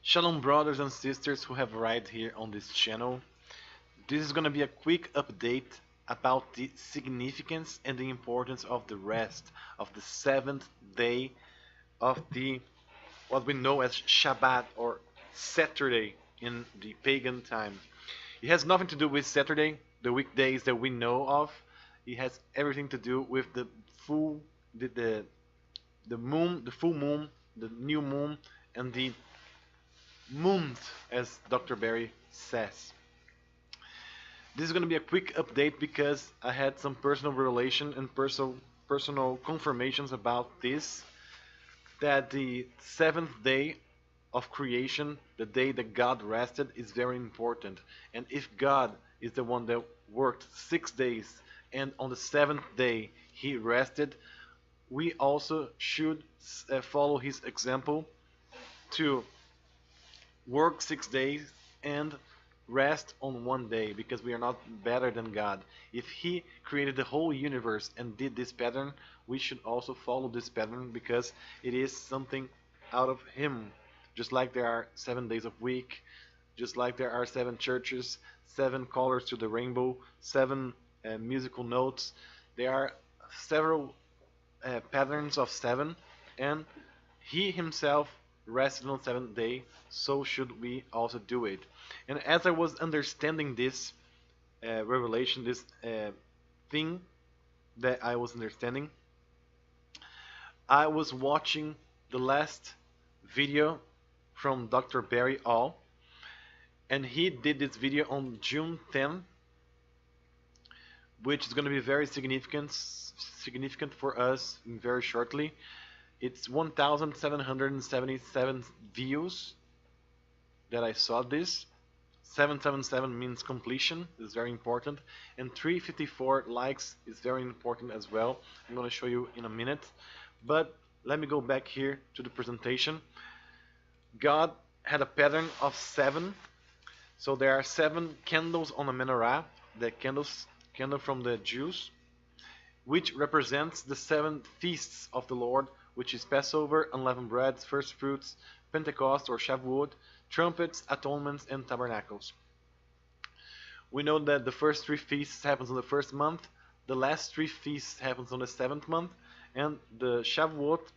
Shalom brothers and sisters who have arrived here on this channel. This is going to be a quick update about the significance and the importance of the rest of the seventh day of the what we know as Shabbat or Saturday in the pagan time. It has nothing to do with Saturday, the weekdays that we know of. It has everything to do with the full the moon, the full moon, the new moon, and the month, as Dr. Barry says. This is going to be a quick update because I had some personal revelation and personal confirmations about this. That the seventh day of creation, the day that God rested, is very important. And if God is the one that worked 6 days and on the seventh day he rested, we also should follow his example to work 6 days and rest on one day, because we are not better than God. If he created the whole universe and did this pattern, we should also follow this pattern because it is something out of him. Just like there are 7 days of week, just like there are 7 churches, 7 colors to the rainbow, 7 musical notes, there are several patterns of 7, and he himself rested on the seventh day, so should we also do it. And as I was understanding this revelation, this thing that I was understanding, I was watching the last video from Dr. Barry All, and he did this video on June 10, which is going to be very significant for us very shortly. It's 1,777 views that I saw this. 777 means completion, is very important, and 354 likes is very important as well. I'm going to show you in a minute, but let me go back here to the presentation. God had a pattern of 7, so there are 7 candles on the menorah, the candle from the Jews, which represents the 7 feasts of the Lord, which is Passover, unleavened breads, first fruits, Pentecost or Shavuot, trumpets, atonements, and tabernacles. We know that the first 3 feasts happens on the first month, the last 3 feasts happens on the 7th month, and the Shavuot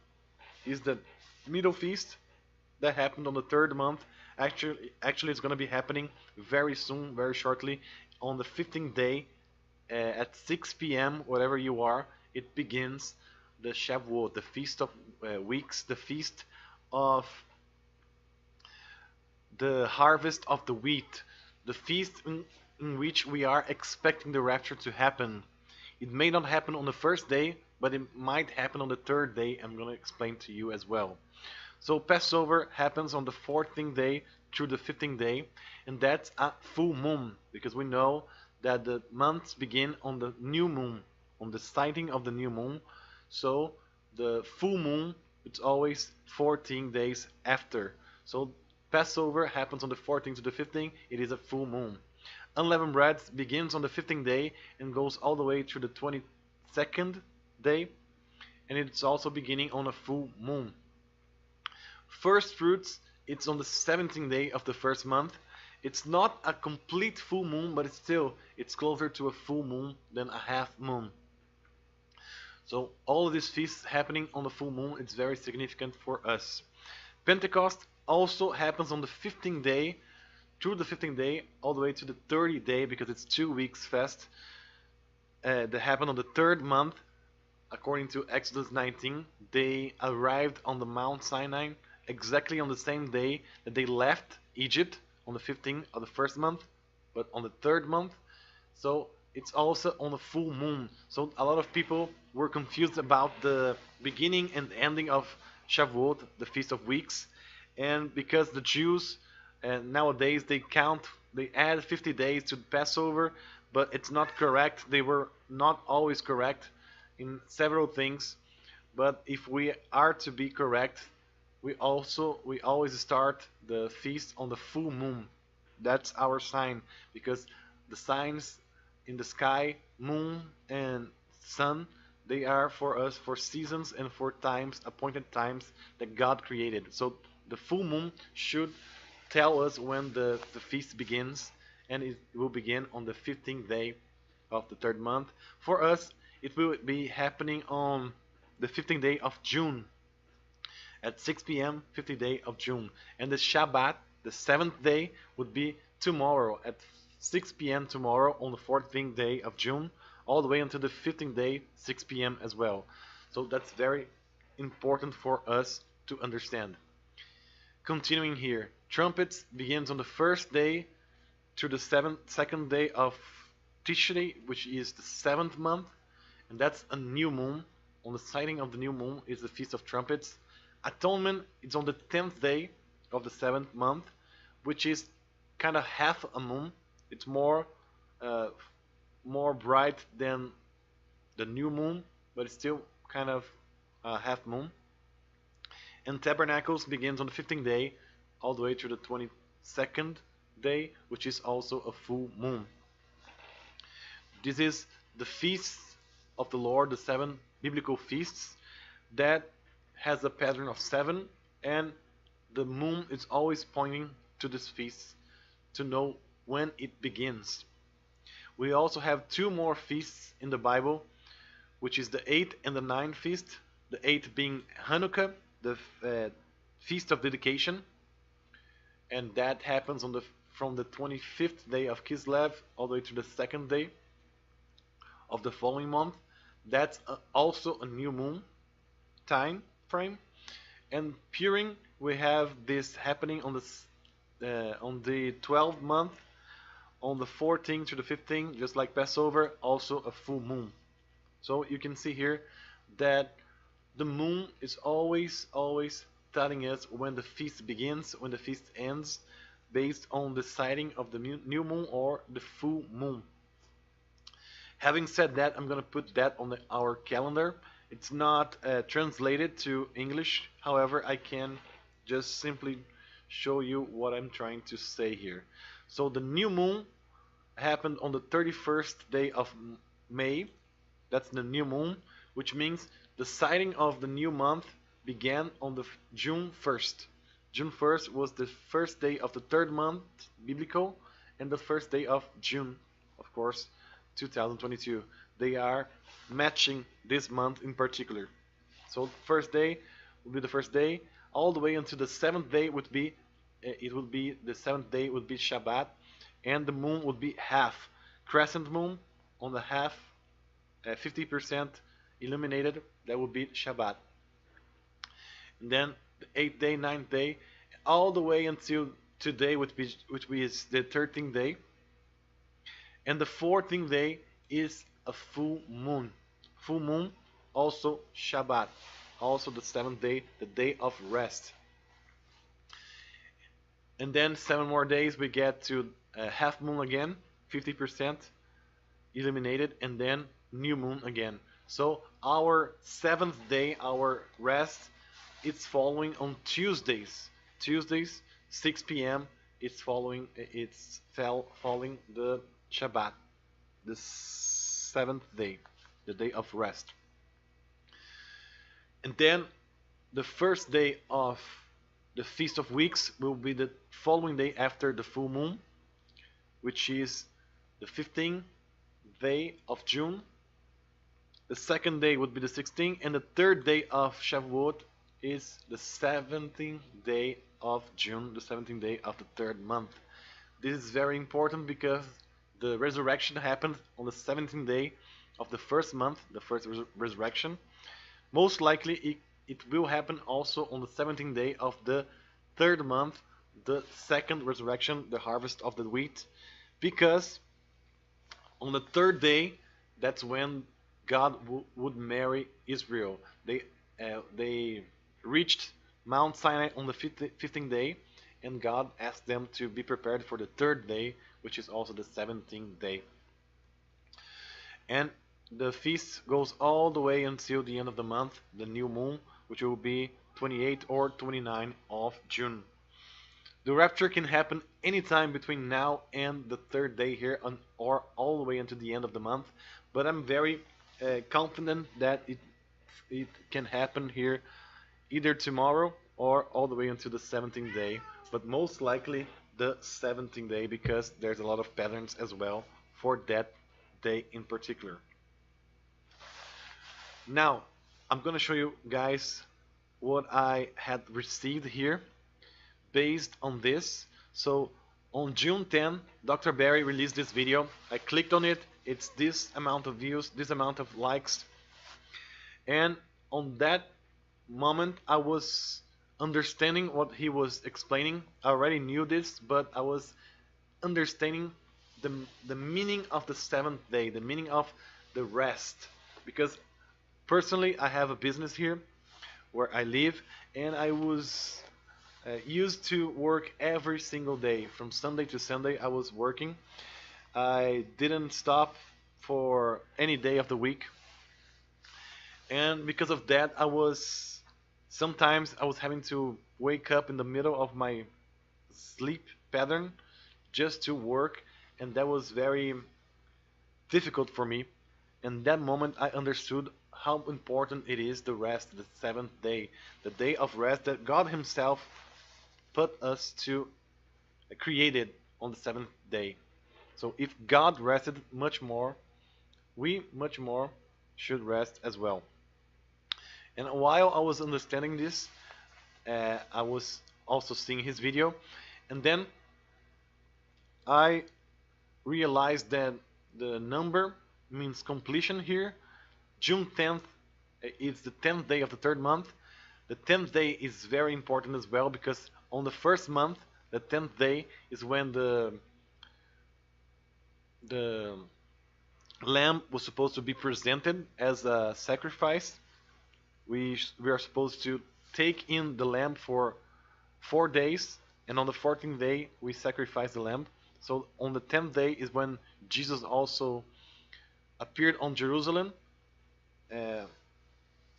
is the middle feast that happened on the 3rd month. Actually it's going to be happening very soon, very shortly, on the 15th day at 6 p.m. wherever you are. It begins the Shavuot, the Feast of Weeks, the Feast of the Harvest of the Wheat, the feast in which we are expecting the rapture to happen. It may not happen on the first day, but it might happen on the 3rd day. I'm going to explain to you as well. So Passover happens on the 14th day through the 15th day, and that's a full moon, because we know that the months begin on the new moon, on the sighting of the new moon. So the full moon, it's always 14 days after. So Passover happens on the 14th to the 15th, it is a full moon. Unleavened bread begins on the 15th day and goes all the way to the 22nd day, and it's also beginning on a full moon. First fruits, it's on the 17th day of the first month. It's not a complete full moon, but it's closer to a full moon than a half moon. So all of these feasts happening on the full moon, it's very significant for us. Pentecost also happens on the 15th day, through the 15th day, all the way to the 30th day, because it's 2 weeks fast. That happened on the 3rd month, according to Exodus 19. They arrived on the Mount Sinai exactly on the same day that they left Egypt, on the 15th of the 1st month, but on the 3rd month. So it's also on the full moon. So a lot of people were confused about the beginning and ending of Shavuot, the Feast of Weeks, and because the Jews nowadays they add 50 days to Passover, but it's not correct. They were not always correct in several things, but if we are to be correct, we always start the feast on the full moon. That's our sign, because the signs in the sky, moon and sun, they are for us for seasons and for times, appointed times that God created. So the full moon should tell us when the feast begins, and it will begin on the 15th day of the third month. For us, it will be happening on the 15th day of June at 6 p.m. 15th day of June, and the Shabbat, the 7th day, would be tomorrow at 6 p.m. tomorrow on the 14th day of June, all the way until the 15th day, 6 p.m. as well. So that's very important for us to understand. Continuing here, trumpets begins on the first day to the second day of Tishrei, which is the 7th month, and that's a new moon. On the sighting of the new moon is the Feast of Trumpets. Atonement is on the 10th day of the 7th month, which is kind of half a moon. It's more bright than the new moon, but it's still kind of a half moon. And Tabernacles begins on the 15th day all the way to the 22nd day, which is also a full moon. This is the feast of the Lord, the 7 biblical feasts that has a pattern of 7, and the moon is always pointing to this feast to know when it begins. We also have 2 more feasts in the Bible, which is the 8th and the 9th feast. The 8th being Hanukkah, the feast of dedication, and that happens from the 25th day of Kislev all the way to the 2nd day of the following month. That's also a new moon time frame. And Purim, we have this happening on the 12th month, on the 14th to the 15th, just like Passover, also a full moon. So you can see here that the moon is always telling us when the feast begins, when the feast ends, based on the sighting of the new moon or the full moon. Having said that, I'm going to put that on our calendar. It's not translated to English, however, I can just simply show you what I'm trying to say here. So the new moon happened on the 31st day of May. That's the new moon, which means the sighting of the new month began on the June 1st. June 1st was the first day of the third month, biblical, and the first day of June, of course, 2022. They are matching this month in particular. So first day would be the first day, all the way until the 7th day would be, the 7th day would be Shabbat, and the moon would be half. Crescent moon on the half, 50% illuminated, that would be Shabbat. And then the 8th day, 9th day, all the way until today, which is the 13th day. And the 14th day is a full moon. Full moon, also Shabbat, also the 7th day, the day of rest. And then 7 more days we get to half moon again, 50% illuminated, and then new moon again. So our 7th day, our rest, it's following on Tuesdays. Tuesdays, 6 p.m. It's following the Shabbat, the 7th day, the day of rest. And then the first day of the Feast of Weeks will be the following day after the full moon, which is the 15th day of June. The second day would be the 16th, and the third day of Shavuot is the 17th day of June, the 17th day of the third month. This is very important because the resurrection happened on the 17th day of the first month, the first resurrection. Most likely it will happen also on the 17th day of the third month, the second resurrection, the harvest of the wheat, because on the third day, that's when God would marry Israel. They reached Mount Sinai on the 15th day, and God asked them to be prepared for the third day, which is also the 17th day. And the feast goes all the way until the end of the month, the new moon, which will be 28 or 29 of June. The rapture can happen anytime between now and the third day here, or all the way until the end of the month. But I'm very confident that it can happen here either tomorrow or all the way until the 17th day but most likely the 17th day because there's a lot of patterns as well for that day in particular. Now, I'm gonna show you guys what I had received here based on this. So on June 10, Dr. Barry released this video. I clicked on it. It's this amount of views, this amount of likes. And on that moment, I was understanding what he was explaining. I already knew this, but I was understanding the meaning of the seventh day, the meaning of the rest. Because personally, I have a business here where I live, and I was used to work every single day. From Sunday to Sunday, I was working. I didn't stop for any day of the week. And because of that, sometimes I was having to wake up in the middle of my sleep pattern just to work, and that was very difficult for me. And that moment I understood how important it is the rest, the seventh day, the day of rest that God Himself put us to created on the seventh day. So if God rested much more, we much more should rest as well. And while I was understanding this, I was also seeing his video, and then I realized that the number means completion here. June 10th is the 10th day of the third month. The 10th day is very important as well because on the first month, the 10th day is when the lamb was supposed to be presented as a sacrifice. We are supposed to take in the lamb for 4 days, and on the 14th day we sacrifice the lamb. So on the 10th day is when Jesus also appeared on Jerusalem.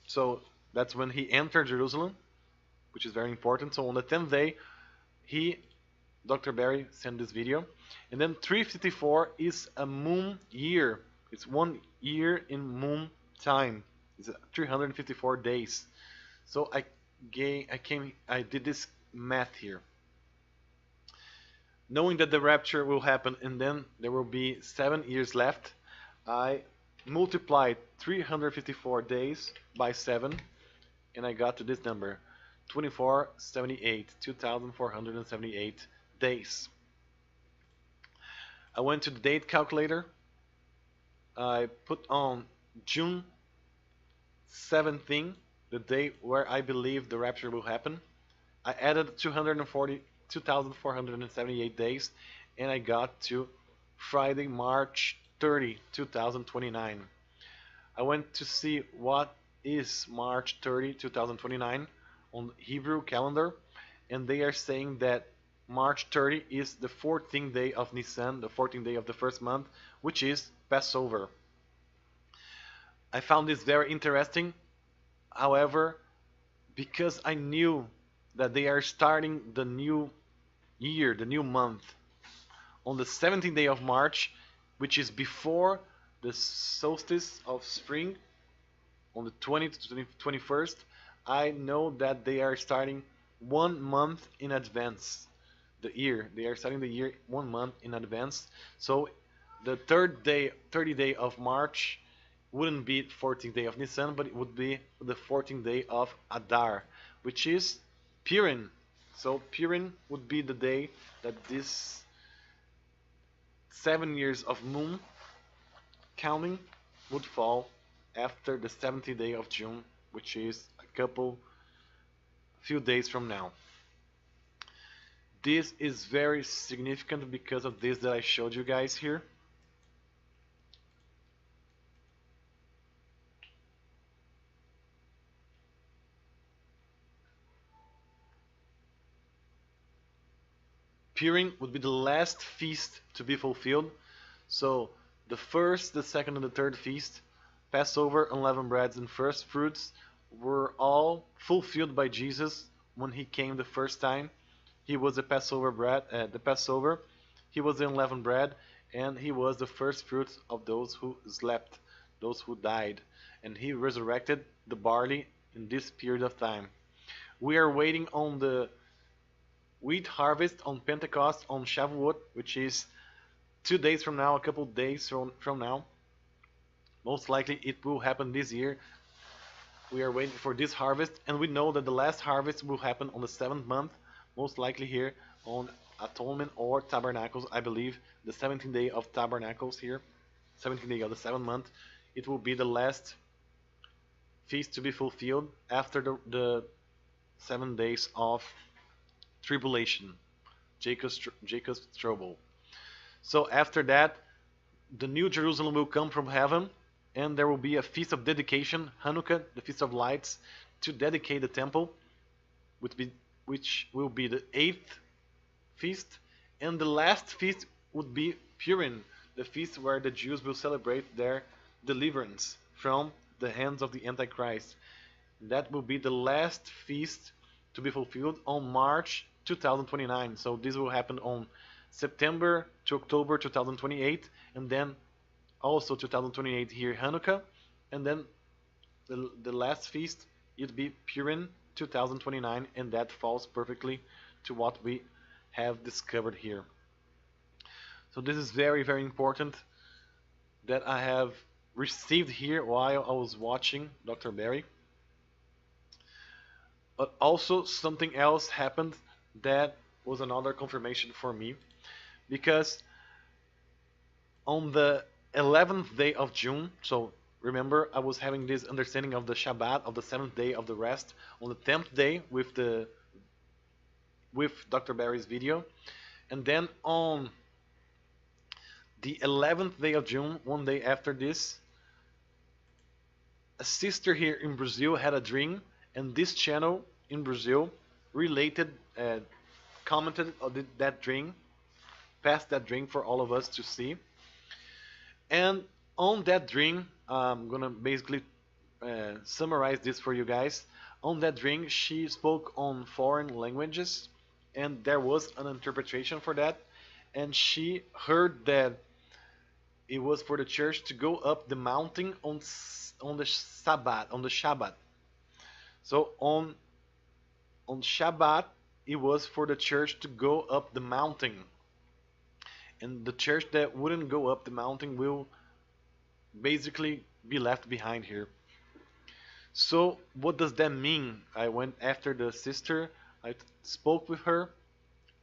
So that's when he entered Jerusalem, which is very important. So on the 10th day, Dr. Barry, sent this video. And then 354 is a moon year. It's 1 year in moon time. It's 354 days. So I did this math here. Knowing that the rapture will happen and then there will be 7 years left, I multiplied 354 days by 7 and I got to this number, 2478 days. I went to the date calculator. I put on June 17, the day where I believe the rapture will happen. I added 2,478 days, and I got to Friday, March 30, 2029. I went to see what is March 30, 2029 on the Hebrew calendar, and they are saying that March 30 is the 14th day of Nisan, the 14th day of the first month, which is Passover. I found this very interesting. However, because I knew that they are starting the new year, the new month, on the 17th day of March, which is before the solstice of spring, on the 20th to 21st, I know that they are starting 1 month in advance. The year. They are starting the year 1 month in advance. So the 30th day of March wouldn't be 14th day of Nisan, but it would be the 14th day of Adar, which is Purim. So Purim would be the day that this 7 years of moon counting would fall after the 70th day of June, which is a few days from now. This is very significant because of this that I showed you guys here. Purim would be the last feast to be fulfilled. So the first, the second, and the third feast, Passover, unleavened breads, and first fruits, were all fulfilled by Jesus when he came the first time. He was the Passover bread, he was the unleavened bread, and he was the first fruits of those who slept, those who died. And he resurrected the barley in this period of time. We are waiting on the wheat harvest on Pentecost on Shavuot, which is 2 days from now, a couple days from now. Most likely it will happen this year. We are waiting for this harvest, and we know that the last harvest will happen on the 7th month, most likely here on Atonement or Tabernacles, I believe, the 17th day of Tabernacles here, 17th day of the 7th month. It will be the last feast to be fulfilled after the 7 days of tribulation, Jacob's trouble. So after that, the New Jerusalem will come from heaven, and there will be a feast of dedication, Hanukkah, the Feast of Lights, to dedicate the temple, which will be the 8th feast, and the last feast would be Purim, the feast where the Jews will celebrate their deliverance from the hands of the Antichrist. That will be the last feast to be fulfilled on March 2029. So this will happen on September to October 2028, and then also 2028 here Hanukkah, and then the last feast it be Purim 2029, and that falls perfectly to what we have discovered here. So this is very, very important that I have received here while I was watching Dr. Barry. But also something else happened that was another confirmation for me, because on the 11th day of June, so remember I was having this understanding of the Shabbat, of the 7th day of the rest, on the 10th day with Dr. Barry's video, and then on the 11th day of June, one day after this, a sister here in Brazil had a dream, and this channel in Brazil related, commented on that dream, passed that dream for all of us to see. And on that dream, I'm gonna basically summarize this for you guys. On that dream, she spoke on foreign languages, and there was an interpretation for that. And she heard that it was for the church to go up the mountain on the Shabbat. So on Shabbat, it was for the church to go up the mountain. And the church that wouldn't go up the mountain will basically be left behind here. So what does that mean? I went after the sister, I spoke with her,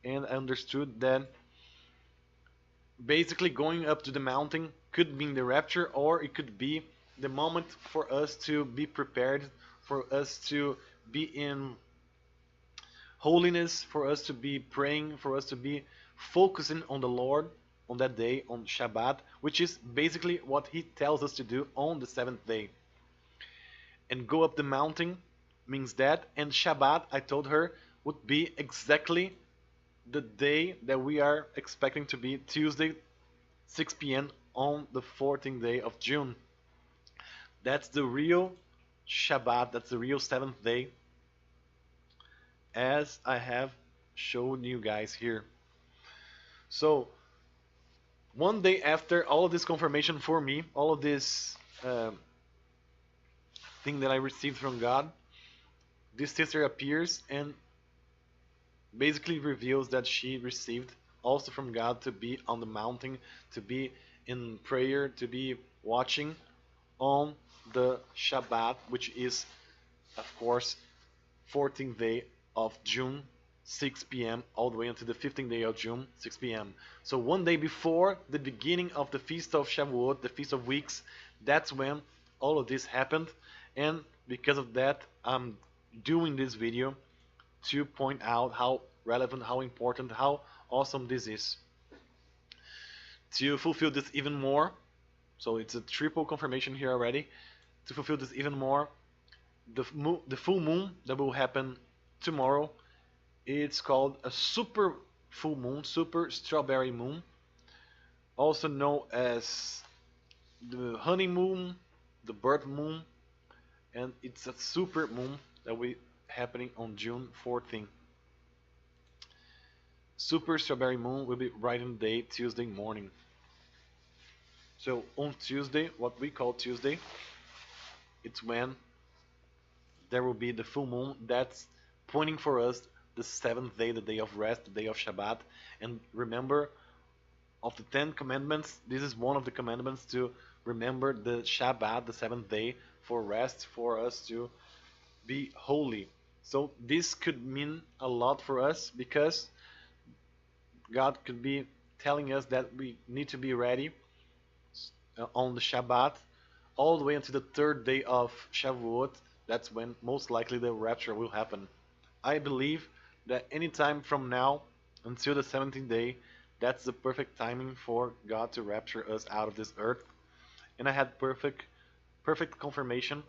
and I understood that basically going up to the mountain could mean the rapture, or it could be the moment for us to be prepared, for us to be in holiness, for us to be praying, for us to be focusing on the Lord on that day, on Shabbat, which is basically what he tells us to do on the 7th day. And go up the mountain means that, and Shabbat, I told her, would be exactly the day that we are expecting to be Tuesday, 6 p.m. on the 14th day of June. That's the real Shabbat, that's the real 7th day, as I have shown you guys here. So one day after all of this confirmation for me, all of this thing that I received from God, this sister appears and basically reveals that she received also from God to be on the mountain, to be in prayer, to be watching on the Shabbat, which is of course 14th day of June, 6 p.m. all the way until the 15th day of June, 6 p.m. So one day before the beginning of the Feast of Shavuot, the Feast of Weeks, that's when all of this happened. And because of that, I'm doing this video to point out how relevant, how important, how awesome this is. To fulfill this even more, so it's a triple confirmation here already, to fulfill this even more, the full moon that will happen tomorrow, it's called a super full moon, super strawberry moon, also known as the honey moon, the birth moon, and it's a super moon that will be happening on June 14th. Super strawberry moon will be right in the day, Tuesday morning. So on Tuesday, what we call Tuesday, it's when there will be the full moon. That's pointing for us the 7th day, the day of rest, the day of Shabbat. And remember, of the 10 commandments, this is one of the commandments, to remember the Shabbat, the 7th day, for rest, for us to be holy. So this could mean a lot for us, because God could be telling us that we need to be ready on the Shabbat all the way until the 3rd day of Shavuot. That's when most likely the rapture will happen. I believe that any time from now until the 17th day, that's the perfect timing for God to rapture us out of this earth. And I had perfect confirmation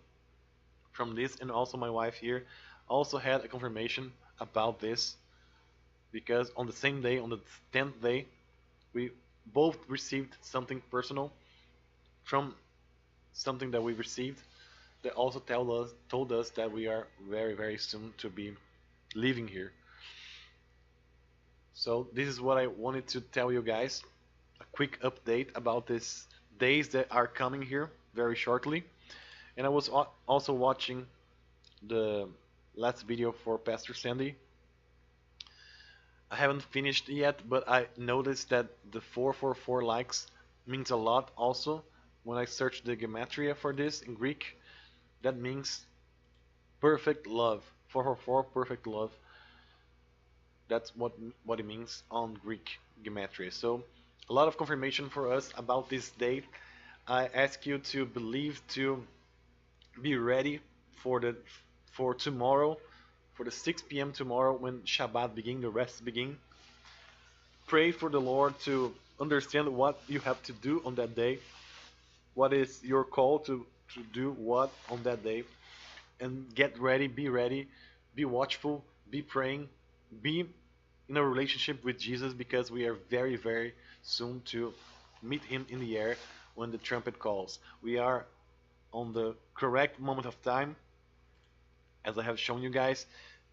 from this, and also my wife here also had a confirmation about this, because on the same day, on the 10th day, we both received something personal from something that we received, that also told us that we are very soon to be leaving here. So this is what I wanted to tell you guys, a quick update about these days that are coming here very shortly. And I was also watching the last video for Pastor Sandy. I haven't finished yet, but I noticed that the 444 likes means a lot also. When I searched the gematria for this in Greek, that means perfect love. 444, perfect love. That's what it means on Greek gematria. So a lot of confirmation for us about this date. I ask you to believe, to be ready for tomorrow, for the 6 p.m. tomorrow, when Shabbat begin, the rest begin. Pray for the Lord to understand what you have to do on that day. What is your call to do what on that day? And get ready, be watchful, be praying, be in a relationship with Jesus, because we are very soon to meet him in the air when the trumpet calls. We are on the correct moment of time, as I have shown you guys.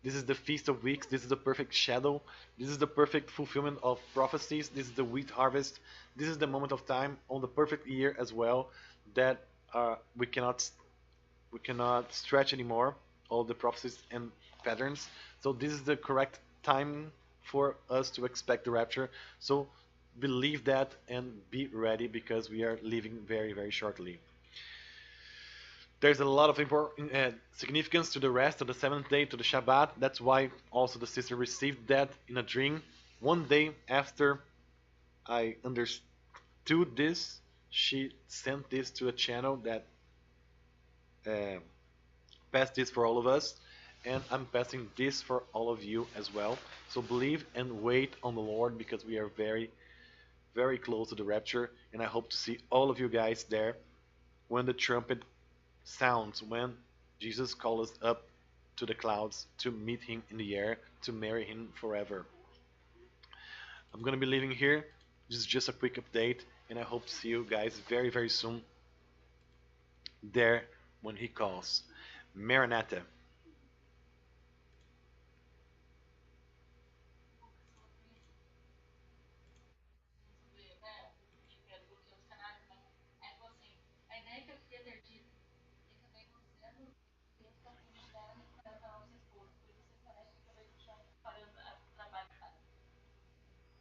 This is the Feast of Weeks. This is the perfect shadow. This is the perfect fulfillment of prophecies. This is the wheat harvest. This is the moment of time on the perfect year as well, that we cannot stretch anymore all the prophecies and patterns. So this is the correct time for us to expect the rapture. So believe that and be ready, because we are leaving very shortly. There's a lot of important significance to the rest of the 7th day, to the Shabbat. That's why also the sister received that in a dream. One day after I understood this, she sent this to a channel that passed this for all of us, and I'm passing this for all of you as well. So believe and wait on the Lord, because we are very close to the rapture, and I hope to see all of you guys there when the trumpet sounds, when Jesus calls us up to the clouds to meet him in the air, to marry him forever. I'm gonna be leaving here. This is just a quick update, and I hope to see you guys very soon there when he calls. Maranatha.